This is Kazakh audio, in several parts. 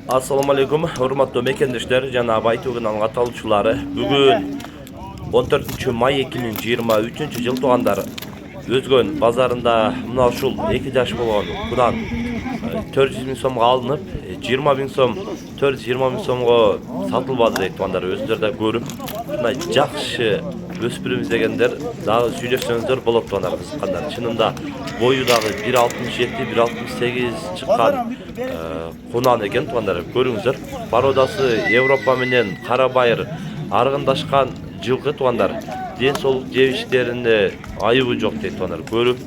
Assalamu alaikum, hurmatly mekendişler, jana Baytog'un anlatalışçılары. Bugün 14 may 2023 yıl doğanlar Özgön bazarında mına uşul 2 jaş bolğan kudan 400 bin so'mga alınıp 20 bin so'm 420 bin so'mga satılbadı deyip doğanlar özünler de görüp şuna jakşı öspürümüz degenler daha süйлöşsöňüzдөр bolot doğanlar kızıkanlar. Çınında boyu dağı 1.67 1.68 çıkan kunan eken doğanlar görüңүздөр. Parodası Evropa menen Karabayır argındaşkan жылкы тугандар ден соолук жебиштеринде айыбы жок дейт тугандар. Көрүп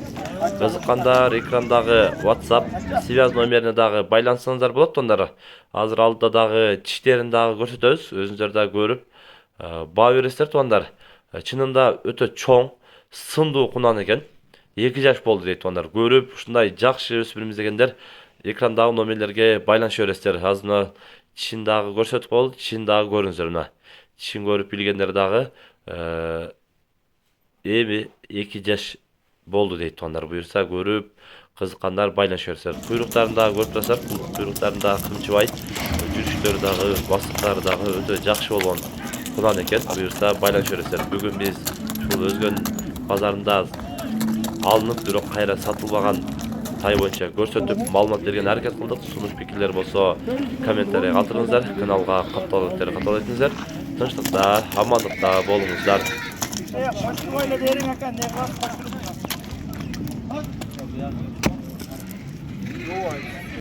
кызыккандар экрандагы WhatsApp связь номерине дагы байлансаңыздар болот тугандар. Азыр алдыда дагы тиштерин дагы көрсөтөбүз. Өзүңүздөр дагы көрүп баа бересиздер тугандар. Чынында өтө чоң, сындуу кунан экен. 2 жаш болду дейт тугандар. Көрүп ушундай жакшы өспүрүм издегендер экрандагы номерлерге байланыша бересиздер. Азыр тишин дагы көрсөтүп болду, тишин дагы көрүңүздөр мына. Тишин көрүп билгендер дагы эми 2 жаш болду дейт тугандар. Буюрса көрүп кызыккандар байланыша берсер. Куйруктарын дагы көрүп турасыздар. Куйруктарын дагы кымчыбайт. Жүрүштөрү дагы, бастыктары дагы өтө жакшы болгон кунан экен. Буюрса байланыша берсер. Бүгүн биз ушул Өзгөн базарында алынып, бирок кайра сатылбаган тай боюнча көрсөтүп маалымат берген аракет кылдык. Сунуш пикирлер болсо комментарий калтырыңыздар. Каналга катталып этиңиздер. Тынчтыкта, амандыкта болуңуздар.